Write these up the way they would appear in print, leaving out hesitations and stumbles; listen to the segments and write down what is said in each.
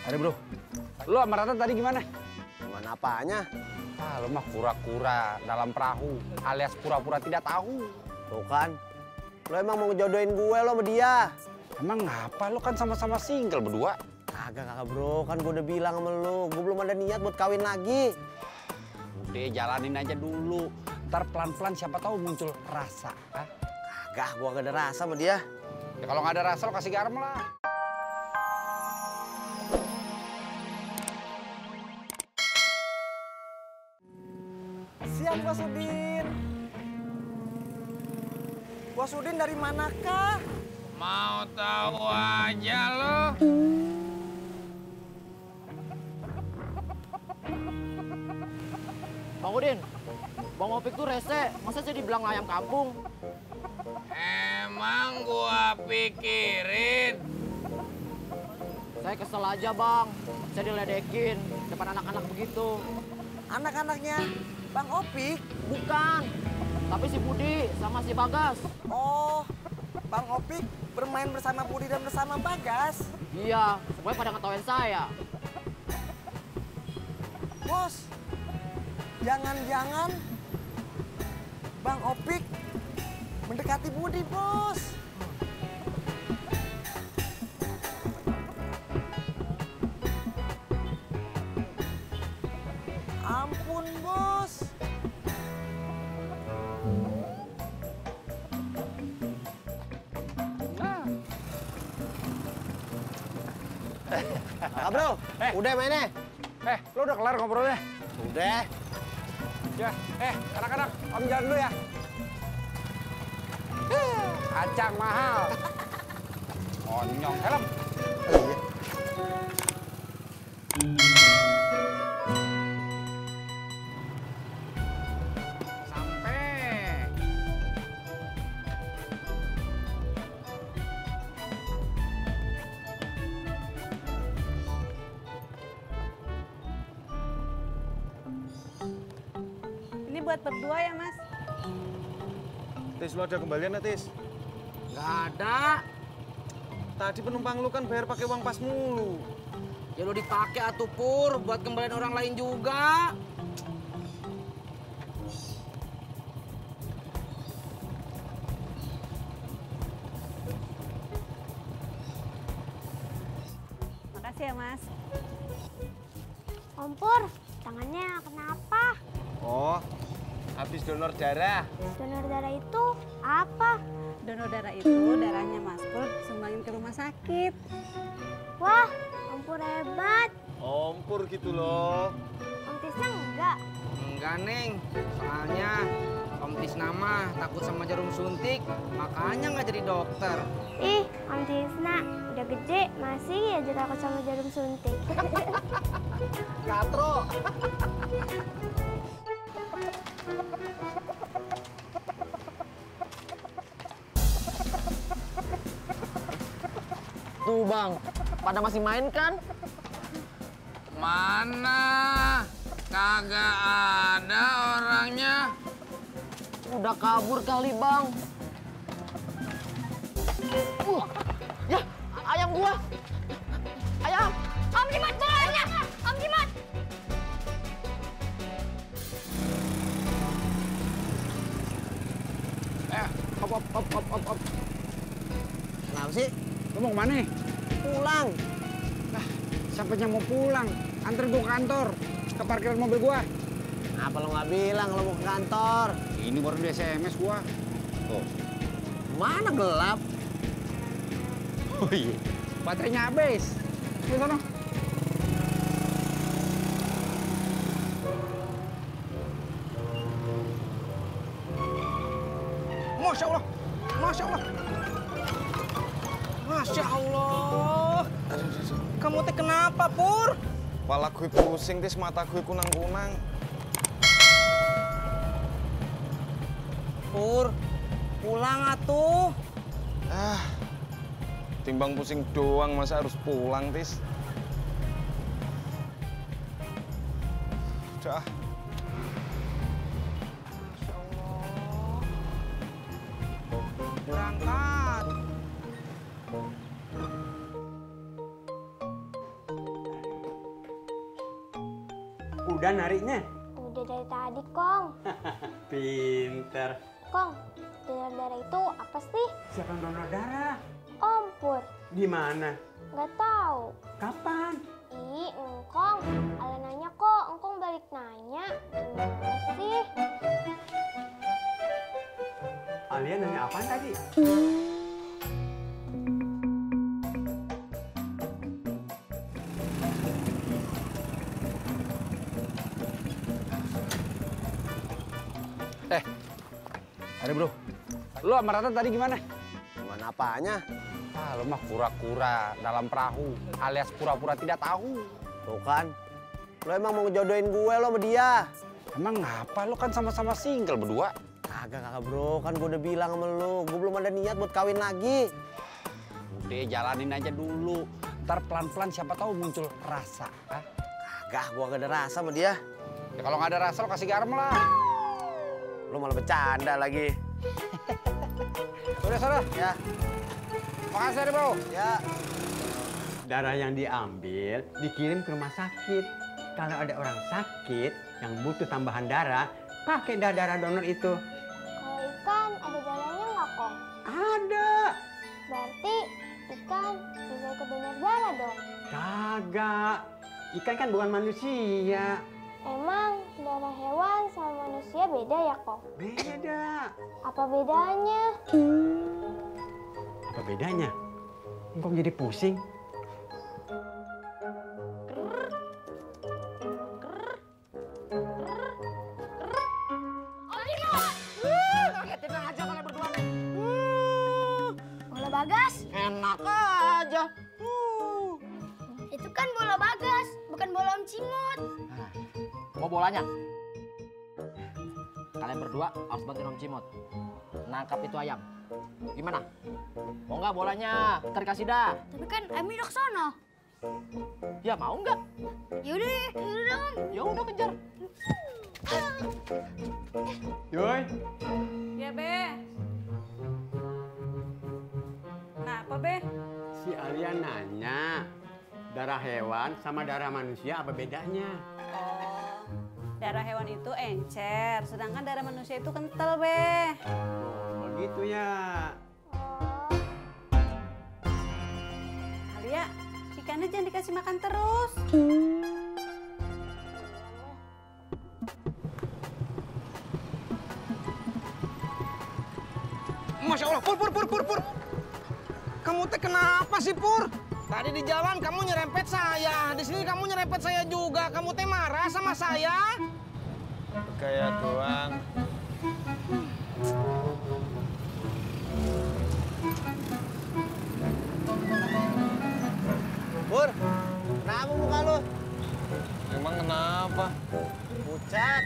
Ada bro, lu sama Rata tadi gimana? Gimana apanya? Ah, lu mah kura-kura dalam perahu, alias pura-pura tidak tahu. Tuh kan, lo emang mau ngejodohin gue lo sama dia? Emang ngapa? Lu kan sama-sama single berdua. Kagak bro, kan gue udah bilang sama lo, gue belum ada niat buat kawin lagi. Udah jalanin aja dulu, ntar pelan-pelan siapa tahu muncul rasa. Ah? Kagak, gue gak ada rasa sama dia. Ya kalau nggak ada rasa lo kasih garam lah. Siap Bos Udin. Bos Udin dari manakah? Mau tahu aja lo? Bang Udin, Bang Opik tuh rese, masa sih dibilang ayam kampung? Emang gua pikirin. Saya kesel aja bang, saya diledekin depan anak-anak begitu. Anak-anaknya Bang Opik? Bukan, tapi si Budi sama si Bagas. Oh, Bang Opik bermain bersama Budi dan bersama Bagas? Iya, semuanya pada ngetawain saya. Bos, jangan-jangan Bang Opik mendekati Budi, Bos. Ampun, Bos. Ah, bro, udah mainnya? Lu udah kelar ngobrolnya? Udah. Ya, anak-anak, om jalan dulu ya. Kacang mahal. Onyong, helm. Sampai. Ini buat berdua ya, Mas? Tis, lo ada kembalian ya, Tis? Gak ada, Tadi penumpang lu kan bayar pakai uang pas mulu. ya lo dipakai atuh Pur, buat kembalian orang lain juga. Makasih ya, Mas. Om Pur, tangannya kenapa? Oh, habis donor darah. Donor darah itu apa? Donor darah itu darahnya Mas Pur sumbangin ke rumah sakit. Wah, Om Pur hebat. Ompur gitu loh. Om Tisna enggak? Enggak Neng, soalnya Om Tisna mah takut sama jarum suntik, makanya nggak jadi dokter. Ih, Om Tisna udah gede masih aja takut sama jarum suntik. Katro. Tuh bang, pada masih main kan? Mana? Kagak ada orangnya. Udah kabur kali bang. Ya, ayam gua. Ayam. Om Jimat bolanya! Om Jimat! Op. Kenapa sih? Lu mau kemana? Pulang. Siapanya mau pulang? Anterin gua ke kantor, ke parkiran mobil gua. Apa lo nggak bilang lo mau ke kantor? Ini baru di SMS gua. Tuh. Mana gelap? Oh iya. Baterainya habis. Di sana. Masya Allah. Masya Allah. Masya Allah. Kamu teh kenapa Pur? Kepala gue pusing, Tis, mata gue kunang-kunang. Pur, pulang atuh. Timbang pusing doang, masa harus pulang, Tis? Udah. Berangkat. udah nariknya? Udah dari tadi, Kong. Pinter. Kong, donor darah itu apa sih? Siapa yang donor darah? Om Pur. Di mana? Nggak tahu. Kapan? Ih, Engkong. Ala nanya kok, Engkong balik nanya. Gimana sih? Alia nanya apaan tadi? Hari bro, lu sama Rata tadi gimana? Gimana apanya? Ah, lu mah kura-kura dalam perahu, alias pura-pura tidak tahu. Tuh kan, lo emang mau ngejodohin gue lo sama dia. Emang ngapa? Lu kan sama-sama single berdua. Kagak bro, kan gue udah bilang sama lo, gue belum ada niat buat kawin lagi. Udah jalanin aja dulu, ntar pelan-pelan siapa tahu muncul rasa. Ah? Kagak, gue gak ada rasa sama dia. Ya kalau nggak ada rasa lo kasih garam lah. Lo malah bercanda lagi. Udah sana. Ya. Makasih deh bro. Ya. Darah yang diambil dikirim ke rumah sakit. Kalau ada orang sakit yang butuh tambahan darah, pakai darah donor itu. Kalau ikan ada darahnya nggak, Kong? Ada. Berarti ikan bisa ikut donor darah dong? Kagak. Ikan kan bukan manusia. Emang darah hewan sama manusia beda ya, Kong? Beda. Apa bedanya? Apa bedanya? Kok jadi pusing? Bola Bagas? Enak aja. Itu kan bola Bagas, bukan bola Om Cimot. Mau bolanya? Kalian berdua harus bantuin Om Cimot nangkap itu ayam. Gimana? Mau nggak bolanya? Ntar kasih dah. Tapi kan Ami udah kesana. Ya mau nggak? Yaudah Om. Ya udah kejar. Yoi. Ya, Be. Kenapa, Be? Si Alia nanya, darah hewan sama darah manusia apa bedanya? Oh, darah hewan itu encer, sedangkan darah manusia itu kental, Be. Oh gitu ya. Alia, ikannya jangan dikasih makan terus. Masya Allah, Pur. Kamu teh kenapa sih, Pur? Tadi di jalan kamu nyerempet saya, di sini kamu nyerempet saya juga. Kamu teh marah sama saya? Kayak doang. Pur, kenapa muka lu? Emang kenapa? Pucat.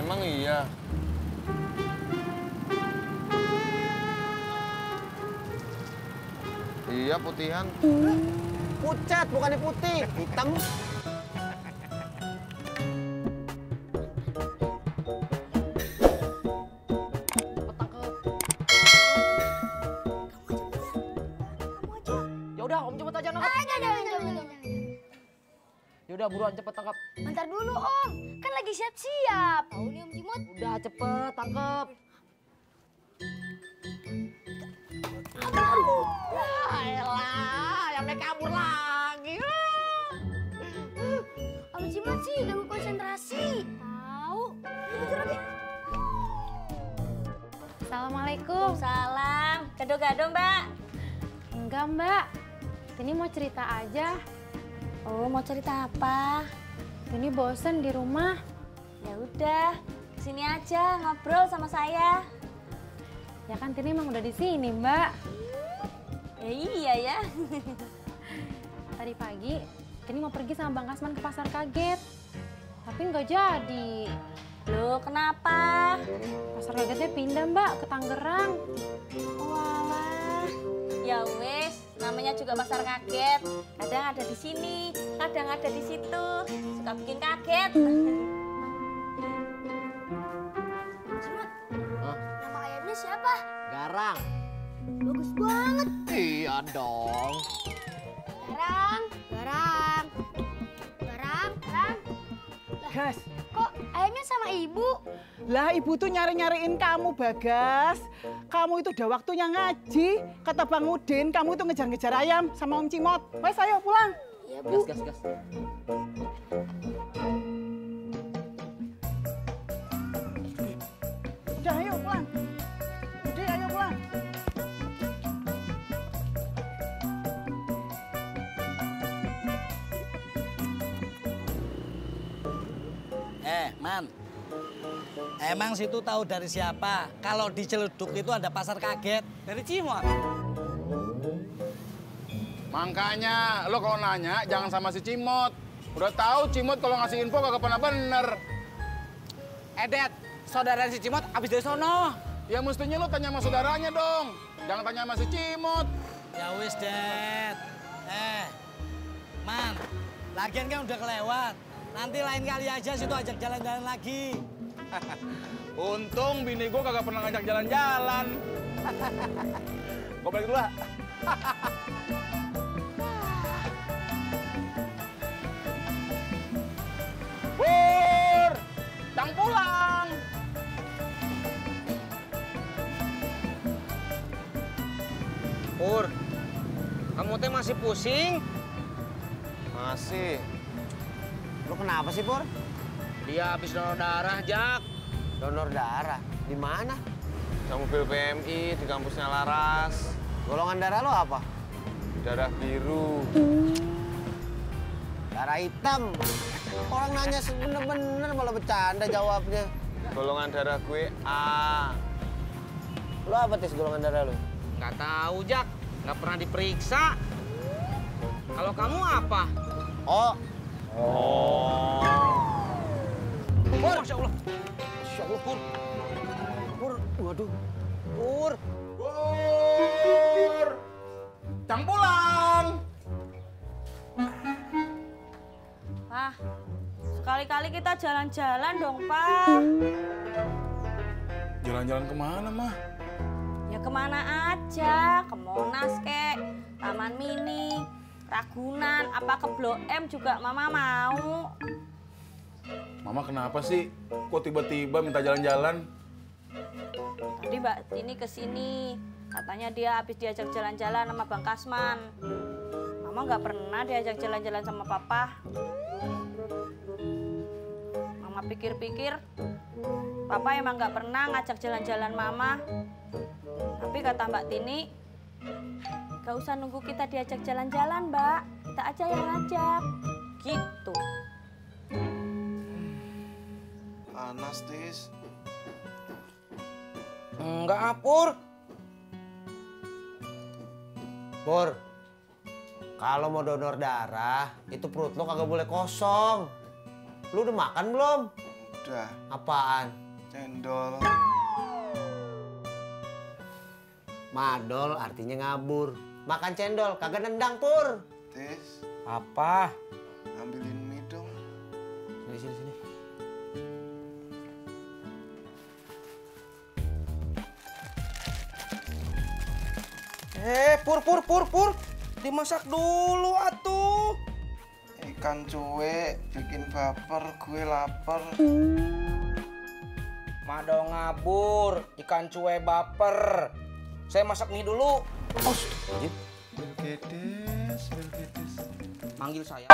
Emang iya. Iya putihan. Pucat, bukannya putih. Hitam. Ya udah, Om Cimot aja nangkap. Ya udah buruan cepet tangkap. Bentar dulu Om, kan lagi siap-siap. Tahu nih Om Cimot. Udah cepet tangkap. Ayolah, yang naik kabur lagi. Om Cimot sih ganggu konsentrasi. Tahu. Kejar lagi. Assalamualaikum. Salam. Gado-gado Mbak. Enggak Mbak, ini mau cerita aja. Oh, mau cerita apa? Ini bosen di rumah. Ya udah, sini aja ngobrol sama saya. Ya kan Tini emang udah di sini Mbak. Ya iya ya. Tadi pagi Tini mau pergi sama Bang Kasman ke pasar kaget. Tapi nggak jadi. Loh, kenapa? Pasar kagetnya pindah Mbak ke Tangerang. Walah. Ya wes, namanya juga pasar kaget. Kadang ada di sini, kadang ada di situ. Suka bikin kaget. Cimot, nama ayamnya siapa? Garang. Bagus banget. Iya dong. Garang, garang, garang. Bagas. Kok ayamnya sama ibu? Lah ibu tuh nyari-nyariin kamu, Bagas. Kamu itu udah waktunya ngaji. Kata Bang Udin, kamu itu ngejar-ngejar ayam sama Om Cimot. Wes ayo pulang. Iya, Bu. Gas. Udah ayo pulang. Udah ayo pulang. Man, emang situ tahu dari siapa? Kalau di Ciledug itu ada pasar kaget dari Cimot. Makanya lo kalau nanya jangan sama si Cimot. Udah tahu Cimot kalau ngasih info kagak pernah bener. Dad, saudara si Cimot abis dari sono. Ya mestinya lo tanya sama saudaranya dong. Jangan tanya sama si Cimot. Ya wis, Dad. Man, lagian kan udah kelewat. Nanti lain kali aja situ ajak jalan-jalan lagi. Untung bini gue kagak pernah ngajak jalan-jalan. Gue balik dulu lah. Pur, Cang pulang. Pur, kamu teh masih pusing? Masih. Lu kenapa sih, Pur? Dia habis donor darah, Jak. Donor darah? Di mana? Sama mobil PMI di kampusnya Laras. Golongan darah lo apa? Darah biru. Darah hitam. Orang nanya bener-bener malah bercanda jawabnya. Golongan darah gue A. Lo apa tes golongan darah lo? Nggak tahu, Jak. Nggak pernah diperiksa. Kalau kamu apa? Oh. Pur, Masya Allah. Masya Allah, Pur. Pur, waduh. Pur. Pur, Cang pulang. Pak, sekali-kali kita jalan-jalan dong, Pak. Jalan-jalan kemana, Mah? Ya kemana aja, ke Monas kek, Taman Mini, Ragunan, apa ke Blok M juga Mama mau. Mama kenapa sih? Kok tiba-tiba minta jalan-jalan? Tadi Mbak Tini kesini, katanya dia habis diajak jalan-jalan sama Bang Kasman. Mama nggak pernah diajak jalan-jalan sama Papa. Mama pikir-pikir, Papa emang nggak pernah ngajak jalan-jalan Mama. Tapi kata Mbak Tini, gak usah nunggu kita diajak jalan-jalan, Mbak. Kita aja yang ngajak. Gitu. Panas, Tis. Enggak, Pur. Pur, kalau mau donor darah, itu perut lo kagak boleh kosong. Lu udah makan belum? Udah. Apaan? Cendol. Madol artinya ngabur. Makan cendol, kagak nendang, Pur. Tis, Apa? ambilin mie dong. Sini. Pur. Dimasak dulu atuh. Ikan cuek bikin baper, gue lapar. Mado ngabur, ikan cuek baper. Saya masak mie dulu. Belgedes. Manggil saya.